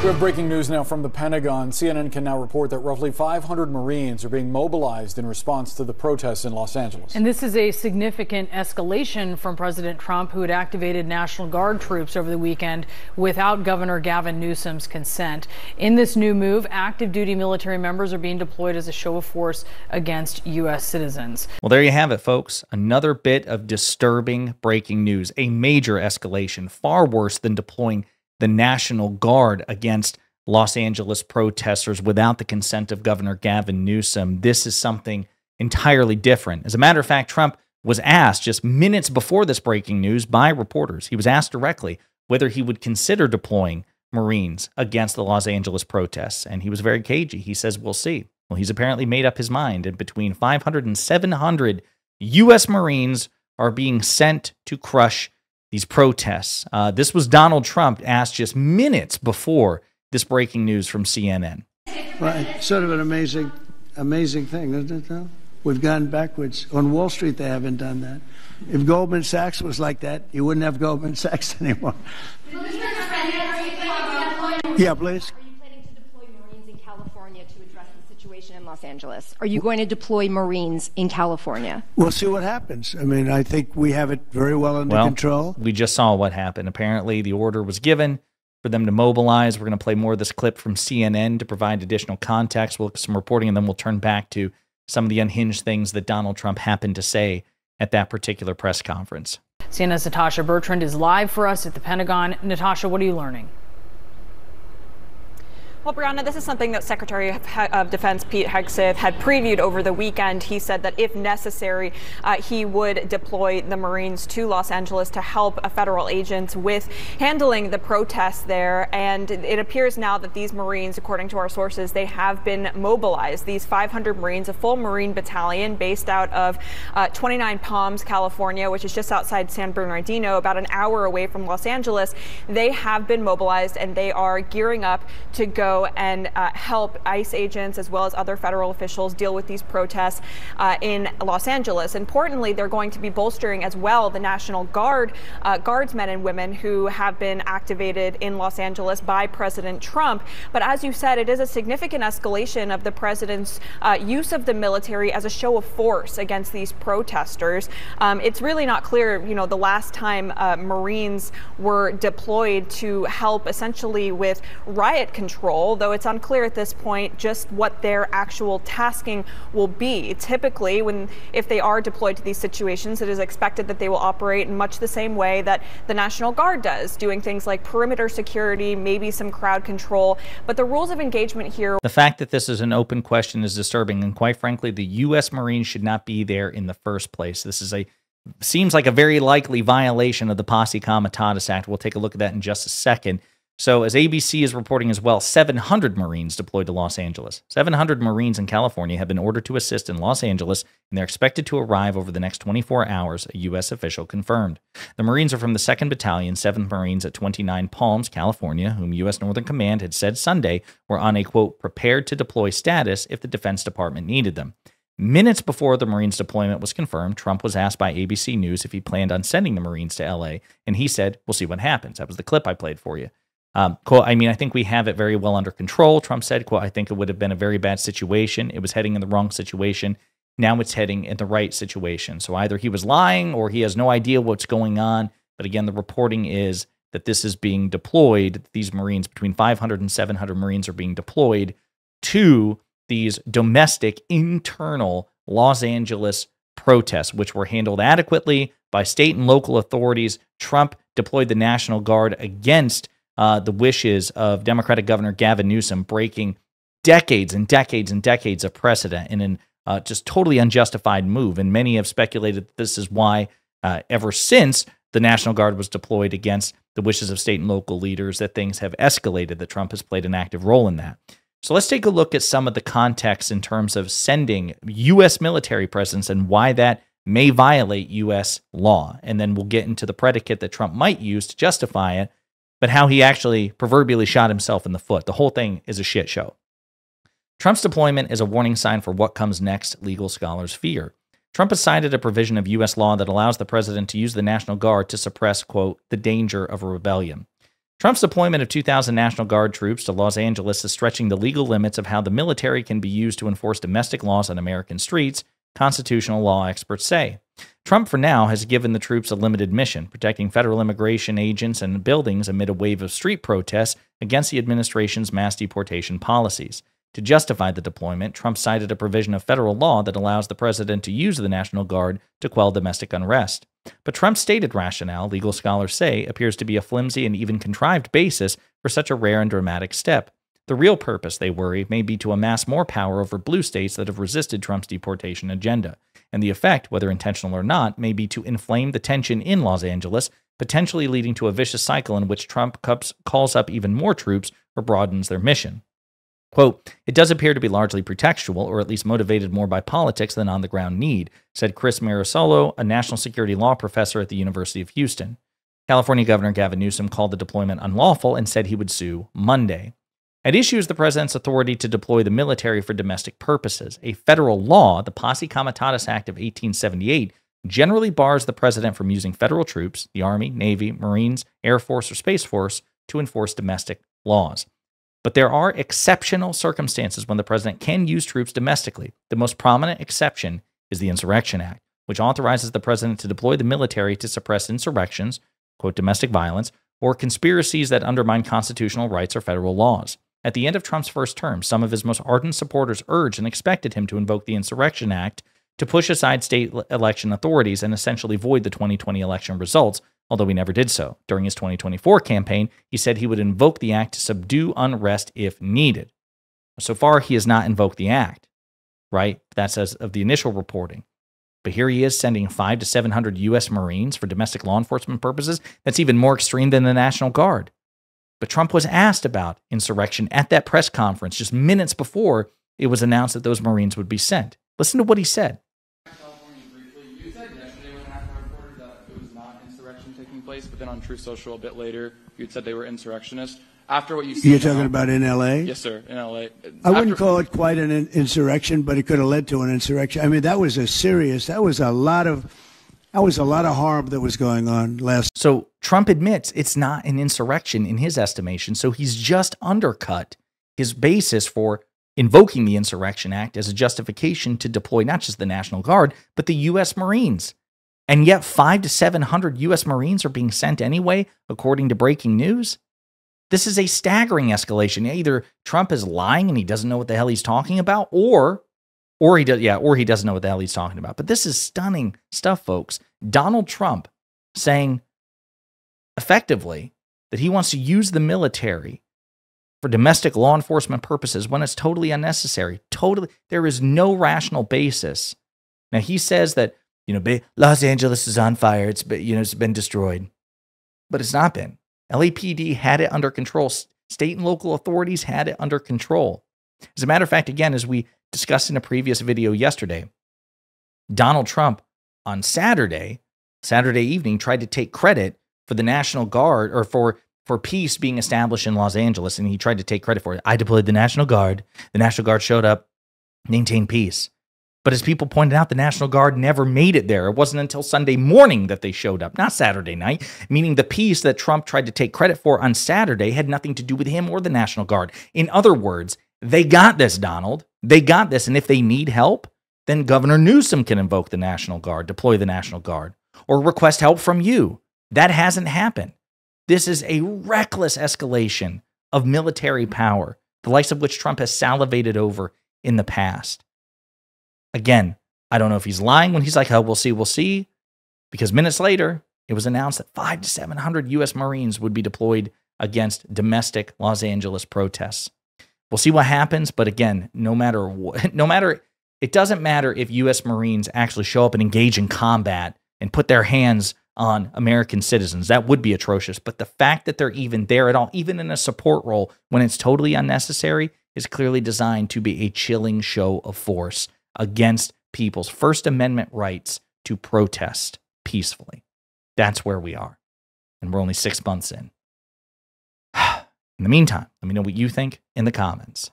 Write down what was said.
We have breaking news now from the Pentagon. CNN can now report that roughly 500 Marines are being mobilized in response to the protests in Los Angeles. And this is a significant escalation from President Trump, who had activated National Guard troops over the weekend without Governor Gavin Newsom's consent. In this new move, active duty military members are being deployed as a show of force against U.S. citizens. Well, there you have it, folks. Another bit of disturbing breaking news. A major escalation, far worse than deploying the National Guard against Los Angeles protesters without the consent of Governor Gavin Newsom. This is something entirely different. As a matter of fact, Trump was asked just minutes before this breaking news by reporters. He was asked directly whether he would consider deploying Marines against the Los Angeles protests, and he was very cagey. He says, we'll see. Well, he's apparently made up his mind, and between 500 and 700 U.S. Marines are being sent to crush these protests. This was Donald Trump asked just minutes before this breaking news from CNN. Well, it's sort of an amazing thing, isn't it, though? We've gone backwards. On Wall Street, they haven't done that. If Goldman Sachs was like that, you wouldn't have Goldman Sachs anymore. Yeah, please. In Los Angeles. Are you going to deploy Marines in California? We'll see what happens. I mean, I think we have it very well under control. We just saw what happened. Apparently, the order was given for them to mobilize. We're going to play more of this clip from CNN to provide additional context. We'll look at some reporting, and then we'll turn back to some of the unhinged things that Donald Trump happened to say at that particular press conference. CNN's Natasha Bertrand is live for us at the Pentagon. Natasha, what are you learning? Well, Brianna, this is something that Secretary of Defense Pete Hegseth had previewed over the weekend. He said that if necessary, he would deploy the Marines to Los Angeles to help federal agents with handling the protests there. And it appears now that these Marines, according to our sources, they have been mobilized. These 500 Marines, a full Marine battalion based out of 29 Palms, California, which is just outside San Bernardino, about an hour away from Los Angeles. They have been mobilized, and they are gearing up to go and help ICE agents as well as other federal officials deal with these protests in Los Angeles. Importantly, they're going to be bolstering as well the National Guard, guardsmen and women who have been activated in Los Angeles by President Trump. But as you said, it is a significant escalation of the president's use of the military as a show of force against these protesters. It's really not clear, the last time Marines were deployed to help essentially with riot control, though it's unclear at this point just what their actual tasking will be. Typically, if they are deployed to these situations, it is expected that they will operate in much the same way that the National Guard does, doing things like perimeter security, maybe some crowd control. But the rules of engagement here... The fact that this is an open question is disturbing, and quite frankly, the U.S. Marines should not be there in the first place. This is seems like a very likely violation of the Posse Comitatus Act. We'll take a look at that in just a second. So as ABC is reporting as well, 700 Marines deployed to Los Angeles. 700 Marines in California have been ordered to assist in Los Angeles, and they're expected to arrive over the next 24 hours, a U.S. official confirmed. The Marines are from the 2nd Battalion, 7th Marines at 29 Palms, California, whom U.S. Northern Command had said Sunday were on a, quote, prepared to deploy status if the Defense Department needed them. Minutes before the Marines' deployment was confirmed, Trump was asked by ABC News if he planned on sending the Marines to L.A., and he said, we'll see what happens. That was the clip I played for you. Quote, I think we have it very well under control. Trump said, quote, I think it would have been a very bad situation. It was heading in the wrong situation. Now it's heading in the right situation. So either he was lying or he has no idea what's going on. But again, the reporting is that this is being deployed. These Marines, between 500 and 700 Marines, are being deployed to these domestic, internal Los Angeles protests, which were handled adequately by state and local authorities. Trump deployed the National Guard against the wishes of Democratic Governor Gavin Newsom, breaking decades and decades and decades of precedent in an just totally unjustified move. And many have speculated that this is why, ever since the National Guard was deployed against the wishes of state and local leaders, that things have escalated, that Trump has played an active role in that. So let's take a look at some of the context in terms of sending U.S. military presence and why that may violate U.S. law. And then we'll get into the predicate that Trump might use to justify it, but how he actually proverbially shot himself in the foot. The whole thing is a shit show. Trump's deployment is a warning sign for what comes next, legal scholars fear. Trump has cited a provision of U.S. law that allows the president to use the National Guard to suppress, quote, the danger of a rebellion. Trump's deployment of 2,000 National Guard troops to Los Angeles is stretching the legal limits of how the military can be used to enforce domestic laws on American streets, constitutional law experts say. Trump, for now, has given the troops a limited mission, protecting federal immigration agents and buildings amid a wave of street protests against the administration's mass deportation policies. To justify the deployment, Trump cited a provision of federal law that allows the president to use the National Guard to quell domestic unrest. But Trump's stated rationale, legal scholars say, appears to be a flimsy and even contrived basis for such a rare and dramatic step. The real purpose, they worry, may be to amass more power over blue states that have resisted Trump's deportation agenda. And the effect, whether intentional or not, may be to inflame the tension in Los Angeles, potentially leading to a vicious cycle in which Trump calls up even more troops or broadens their mission. Quote, "It does appear to be largely pretextual, or at least motivated more by politics than on-the-ground need," said Chris Marisolo, a national security law professor at the University of Houston. California Governor Gavin Newsom called the deployment unlawful and said he would sue Monday. At issue is the president's authority to deploy the military for domestic purposes. A federal law, the Posse Comitatus Act of 1878, generally bars the president from using federal troops, the Army, Navy, Marines, Air Force, or Space Force, to enforce domestic laws. But there are exceptional circumstances when the president can use troops domestically. The most prominent exception is the Insurrection Act, which authorizes the president to deploy the military to suppress insurrections, quote, domestic violence, or conspiracies that undermine constitutional rights or federal laws. At the end of Trump's first term, some of his most ardent supporters urged and expected him to invoke the Insurrection Act to push aside state election authorities and essentially void the 2020 election results, although he never did so. During his 2024 campaign, he said he would invoke the act to subdue unrest if needed. So far, he has not invoked the act, right? That's as of the initial reporting. But here he is sending 500 to 700 U.S. Marines for domestic law enforcement purposes. That's even more extreme than the National Guard. But Trump was asked about insurrection at that press conference just minutes before it was announced that those Marines would be sent. Listen to what he said. You said yesterday when I reported that it was not insurrection taking place, but then on Truth Social a bit later, you said they were insurrectionists. After what you said, you're talking about in L.A.? Yes, sir, in L.A. I wouldn't call it quite an insurrection, but it could have led to an insurrection. I mean, that was a lot of harm that was going on last. So Trump admits it's not an insurrection in his estimation, so he's just undercut his basis for invoking the Insurrection Act as a justification to deploy not just the National Guard, but the U.S. Marines. And yet 500 to 700 U.S. Marines are being sent anyway, according to breaking news. This is a staggering escalation. Either Trump is lying and he doesn't know what the hell he's talking about, or he doesn't know what the hell he's talking about. But this is stunning stuff, folks. Donald Trump saying effectively that he wants to use the military for domestic law enforcement purposes when it's totally unnecessary. Totally, there is no rational basis. Now he says that Los Angeles is on fire. It's been destroyed, but it's not been. LAPD had it under control. State and local authorities had it under control. As a matter of fact, again, as we discussed in a previous video yesterday, Donald Trump on Saturday evening tried to take credit for the National Guard or for peace being established in Los Angeles, and he tried to take credit for it. I deployed the National Guard. The National Guard showed up, maintained peace. But as people pointed out, the National Guard never made it there. It wasn't until Sunday morning that they showed up, not Saturday night, meaning the peace that Trump tried to take credit for on Saturday had nothing to do with him or the National Guard. In other words, they got this, Donald. They got this, and if they need help, then Governor Newsom can invoke the National Guard, deploy the National Guard, or request help from you. That hasn't happened. This is a reckless escalation of military power, the likes of which Trump has salivated over in the past. Again, I don't know if he's lying when he's like, oh, we'll see, because minutes later, it was announced that 500 to 700 U.S. Marines would be deployed against domestic Los Angeles protests. We'll see what happens, but again, it doesn't matter if U.S. Marines actually show up and engage in combat and put their hands on American citizens. That would be atrocious, but the fact that they're even there at all, even in a support role when it's totally unnecessary, is clearly designed to be a chilling show of force against people's First Amendment rights to protest peacefully. That's where we are. And we're only 6 months in. In the meantime, let me know what you think in the comments.